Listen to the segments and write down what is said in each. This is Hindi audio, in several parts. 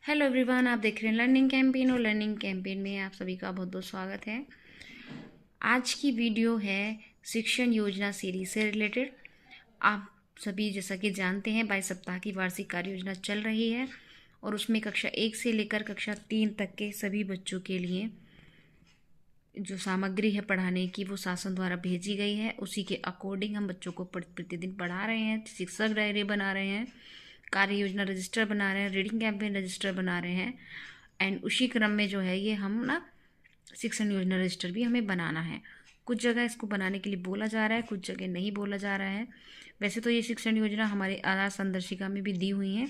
हेलो एवरीवन, आप देख रहे हैं लर्निंग कैंपेन और लर्निंग कैंपेन में आप सभी का बहुत बहुत स्वागत है। आज की वीडियो है शिक्षण योजना सीरीज से रिलेटेड। आप सभी जैसा कि जानते हैं 22 सप्ताह की वार्षिक कार्य योजना चल रही है और उसमें कक्षा 1 से लेकर कक्षा 3 तक के सभी बच्चों के लिए जो सामग्री है पढ़ाने की वो शासन द्वारा भेजी गई है। उसी के अकॉर्डिंग हम बच्चों को प्रतिदिन पढ़ा रहे हैं। शिक्षक डायरी बना रहे हैं, कार्य योजना रजिस्टर बना रहे हैं, रीडिंग कैंपेन रजिस्टर बना रहे हैं एंड उसी क्रम में जो है ये हम ना शिक्षण योजना रजिस्टर भी हमें बनाना है। कुछ जगह इसको बनाने के लिए बोला जा रहा है, कुछ जगह नहीं बोला जा रहा है। वैसे तो ये शिक्षण योजना हमारे आधार संदर्शिका में भी दी हुई है,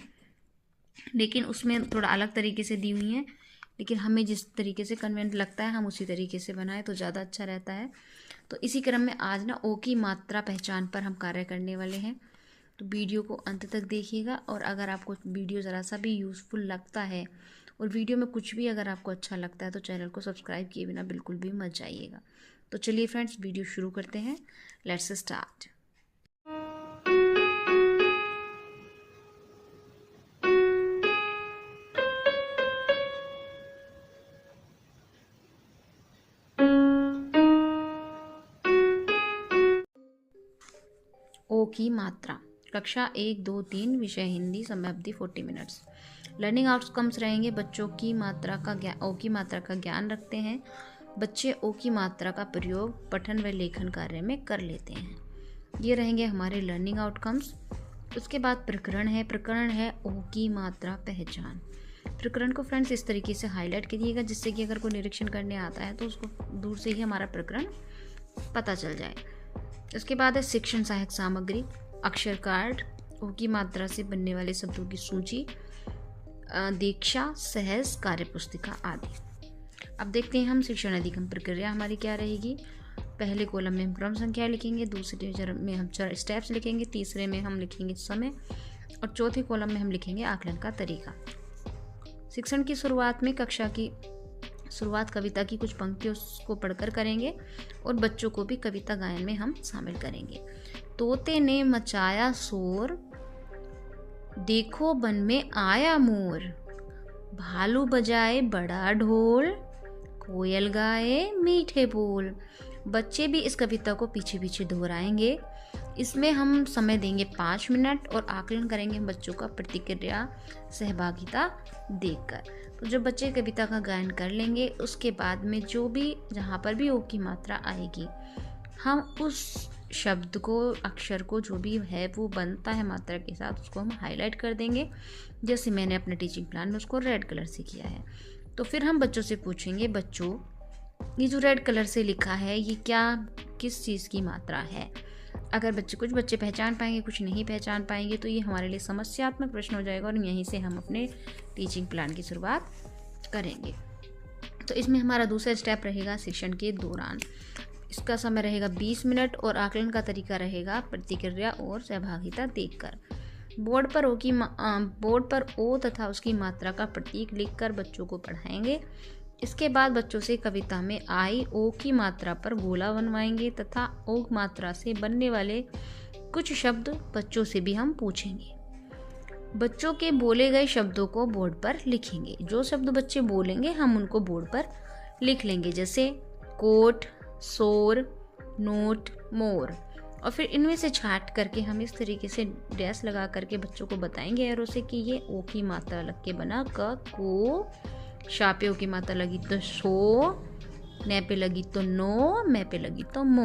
लेकिन उसमें थोड़ा अलग तरीके से दी हुई हैं। लेकिन हमें जिस तरीके से कन्वेंट लगता है हम उसी तरीके से बनाएं तो ज़्यादा अच्छा रहता है। तो इसी क्रम में आज ना ओ की मात्रा पहचान पर हम कार्य करने वाले हैं। तो वीडियो को अंत तक देखिएगा और अगर आपको वीडियो ज़रा सा भी यूज़फुल लगता है और वीडियो में कुछ भी अगर आपको अच्छा लगता है तो चैनल को सब्सक्राइब किए बिना बिल्कुल भी मत जाइएगा। तो चलिए फ्रेंड्स, वीडियो शुरू करते हैं। Let's start. ओ की मात्रा, कक्षा 1, 2, 3, विषय हिंदी, समय अवधि 40 मिनट्स। लर्निंग आउटकम्स रहेंगे बच्चों की मात्रा का ओ की मात्रा का ज्ञान रखते हैं। बच्चे ओ की मात्रा का प्रयोग पठन व लेखन कार्य में कर लेते हैं। ये रहेंगे हमारे लर्निंग आउटकम्स। उसके बाद प्रकरण है ओ की मात्रा पहचान। प्रकरण को फ्रेंड्स इस तरीके से हाईलाइट करिएगा जिससे कि अगर कोई निरीक्षण करने आता है तो उसको दूर से ही हमारा प्रकरण पता चल जाए। उसके बाद है शिक्षण सहायक सामग्री, अक्षर कार्ड, ओ की मात्रा से बनने वाले शब्दों की सूची, दीक्षा, सहज, कार्य पुस्तिका आदि। अब देखते हैं हम शिक्षण अधिगम प्रक्रिया हमारी क्या रहेगी। पहले कॉलम में हम क्रम संख्या लिखेंगे, दूसरे चरण में हम स्टेप्स लिखेंगे, तीसरे में हम लिखेंगे समय और चौथे कॉलम में हम लिखेंगे आकलन का तरीका। शिक्षण की शुरुआत में कक्षा की शुरुआत कविता की कुछ पंक्तियों को पढ़कर करेंगे और बच्चों को भी कविता गायन में हम शामिल करेंगे। तोते ने मचाया शोर, देखो वन में आया मोर, भालू बजाए बड़ा ढोल, कोयल गाए मीठे बोल। बच्चे भी इस कविता को पीछे पीछे दोहराएंगे। इसमें हम समय देंगे 5 मिनट और आकलन करेंगे बच्चों का प्रतिक्रिया सहभागिता देखकर। तो जब बच्चे कविता का गायन कर लेंगे उसके बाद में जो भी जहाँ पर भी ओ की मात्रा आएगी हम उस शब्द को, अक्षर को जो भी है वो बनता है मात्रा के साथ उसको हम हाईलाइट कर देंगे, जैसे मैंने अपने टीचिंग प्लान में उसको रेड कलर से किया है। तो फिर हम बच्चों से पूछेंगे, बच्चों ये जो रेड कलर से लिखा है ये क्या किस चीज़ की मात्रा है। अगर कुछ बच्चे पहचान पाएंगे, कुछ नहीं पहचान पाएंगे तो ये हमारे लिए समस्यात्मक प्रश्न हो जाएगा और यहीं से हम अपने टीचिंग प्लान की शुरुआत करेंगे। तो इसमें हमारा दूसरा स्टेप रहेगा शिक्षण के दौरान। इसका समय रहेगा 20 मिनट और आकलन का तरीका रहेगा प्रतिक्रिया और सहभागिता देखकर। बोर्ड पर ओ तथा उसकी मात्रा का प्रतीक लिखकर बच्चों को पढ़ाएंगे। इसके बाद बच्चों से कविता में आई ओ की मात्रा पर गोला बनवाएंगे तथा ओ मात्रा से बनने वाले कुछ शब्द बच्चों से भी हम पूछेंगे। बच्चों के बोले गए शब्दों को बोर्ड पर लिखेंगे। जो शब्द बच्चे बोलेंगे हम उनको बोर्ड पर लिख लेंगे, जैसे कोट, शोर, नोट, मोर। और फिर इनमें से छांट करके हम इस तरीके से डैश लगा करके बच्चों को बताएंगे एरो से कि ये ओ की मात्रा लग के बना क, को, शा पे ओ की मात्रा लगी तो शो, ने पे लगी तो नो, मैं पे लगी तो मो।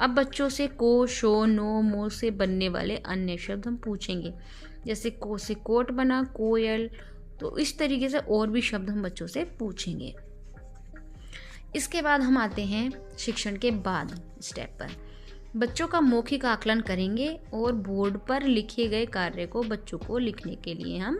अब बच्चों से को, शो, नो, मो से बनने वाले अन्य शब्द हम पूछेंगे, जैसे को से कोट बना, कोयल। तो इस तरीके से और भी शब्द हम बच्चों से पूछेंगे। इसके बाद हम आते हैं शिक्षण के बाद स्टेप पर। बच्चों का मौखिक आकलन करेंगे और बोर्ड पर लिखे गए कार्य को बच्चों को लिखने के लिए हम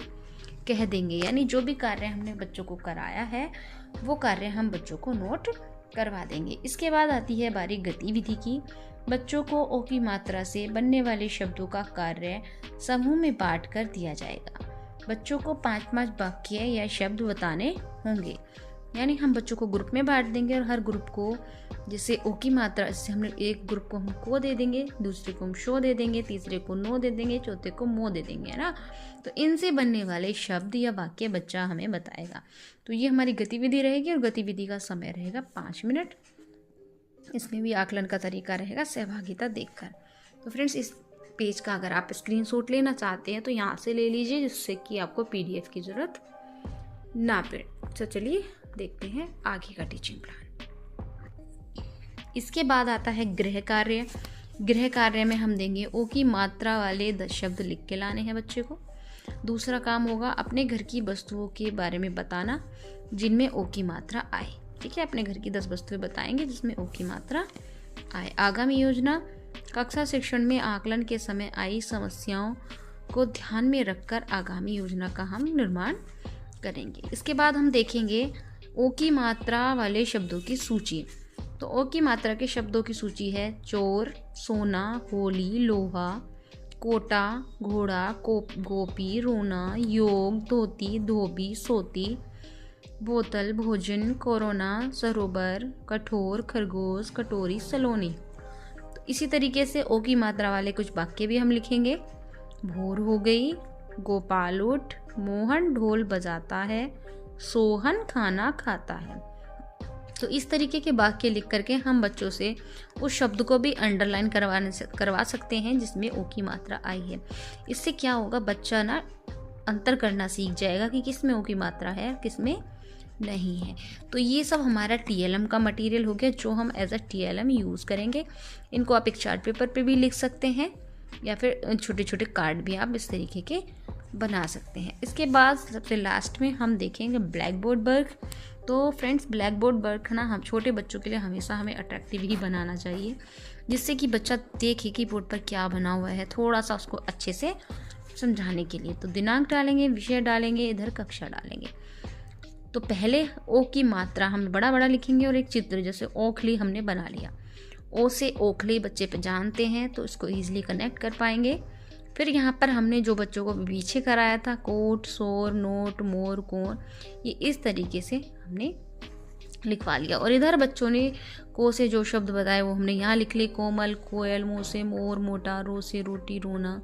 कह देंगे, यानी जो भी कार्य हमने बच्चों को कराया है वो कार्य हम बच्चों को नोट करवा देंगे। इसके बाद आती है बारी गतिविधि की। बच्चों को ओ की मात्रा से बनने वाले शब्दों का कार्य समूह में बांट कर दिया जाएगा। बच्चों को 5-5 वाक्य या शब्द बताने होंगे, यानी हम बच्चों को ग्रुप में बांट देंगे और हर ग्रुप को जैसे ओ की मात्रा, जैसे हमने एक ग्रुप को हम को दे देंगे, दूसरे को हम शो दे देंगे, तीसरे को नो दे देंगे, चौथे को मो दे देंगे, है ना। तो इनसे बनने वाले शब्द या वाक्य बच्चा हमें बताएगा। तो ये हमारी गतिविधि रहेगी और गतिविधि का समय रहेगा 5 मिनट। इसमें भी आकलन का तरीका रहेगा सहभागिता देखकर। तो फ्रेंड्स, इस पेज का अगर आप स्क्रीनशॉट लेना चाहते हैं तो यहाँ से ले लीजिए, जिससे कि आपको PDF की ज़रूरत ना पड़े। तो चलिए देखते हैं आगे का टीचिंग प्लान। इसके बाद आता है गृह कार्य। गृह कार्य में हम देंगे ओ की मात्रा वाले 10 शब्द लिख के लाने हैं बच्चे को। दूसरा काम होगा अपने घर की वस्तुओं के बारे में बताना जिनमें ओ की मात्रा आए। ठीक है, अपने घर की 10 वस्तुएं बताएंगे जिसमें ओ की मात्रा आए। आगामी योजना, कक्षा शिक्षण में आकलन के समय आई समस्याओं को ध्यान में रखकर आगामी योजना का हम निर्माण करेंगे। इसके बाद हम देखेंगे ओ की मात्रा वाले शब्दों की सूची। तो ओ की मात्रा के शब्दों की सूची है चोर, सोना, होली, लोहा, कोटा, घोड़ा, गोपी, रोना, योग, धोती, धोबी, सोती, बोतल, भोजन, कोरोना, सरोवर, कठोर, खरगोश, कटोरी, सलोनी। तो इसी तरीके से ओ की मात्रा वाले कुछ वाक्य भी हम लिखेंगे। भोर हो गई, गोपाल उठ, मोहन ढोल बजाता है, सोहन खाना खाता है। तो इस तरीके के वाक्य लिख करके हम बच्चों से उस शब्द को भी अंडरलाइन करवा सकते हैं जिसमें ओ की मात्रा आई है। इससे क्या होगा, बच्चा ना अंतर करना सीख जाएगा कि किस में ओ की मात्रा है किस में नहीं है। तो ये सब हमारा TLM का मटेरियल हो गया जो हम एज अ TLM यूज़ करेंगे। इनको आप एक चार्ट पेपर पे भी लिख सकते हैं या फिर छोटे छोटे कार्ड भी आप इस तरीके के बना सकते हैं। इसके बाद सबसे लास्ट में हम देखेंगे ब्लैक बोर्ड वर्क। तो फ्रेंड्स, ब्लैक बोर्ड वर्क ना हम छोटे बच्चों के लिए हमेशा हमें अट्रैक्टिव ही बनाना चाहिए, जिससे कि बच्चा देखे कि बोर्ड पर क्या बना हुआ है, थोड़ा सा उसको अच्छे से समझाने के लिए। तो दिनांक डालेंगे, विषय डालेंगे, इधर कक्षा डालेंगे। तो पहले ओ की मात्रा हम बड़ा बड़ा लिखेंगे और एक चित्र, जैसे ओखली हमने बना लिया। ओ से ओखली बच्चे पे जानते हैं तो इसको ईजिली कनेक्ट कर पाएंगे। फिर यहाँ पर हमने जो बच्चों को पीछे कराया था, कोट, शोर, नोट, मोर, कोन, ये इस तरीके से हमने लिखवा लिया। और इधर बच्चों ने को से जो शब्द बताए वो हमने यहाँ लिख लिए। कोमल, कोयल, मो से मोर, मोटा, रो से रोटी, रोना,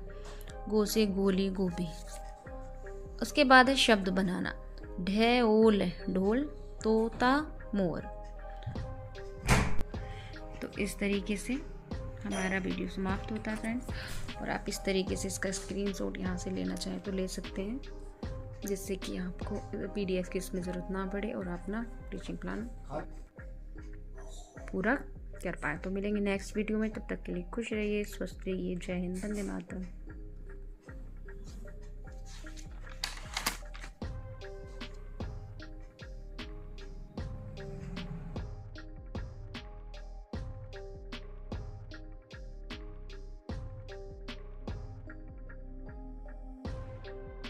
गो से गोली, गोभी। उसके बाद है शब्द बनाना। ढोल, ढोल, तोता, मोर। तो इस तरीके से हमारा वीडियो समाप्त होता है फ्रेंड्स। और आप इस तरीके से इसका स्क्रीनशॉट यहाँ से लेना चाहें तो ले सकते हैं, जिससे कि आपको PDF की इसमें ज़रूरत ना पड़े और आप अपना टीचिंग प्लान पूरा कर पाए। तो मिलेंगे नेक्स्ट वीडियो में, तब तक के लिए खुश रहिए, स्वस्थ रहिए। जय हिंद, वंदे मातरम।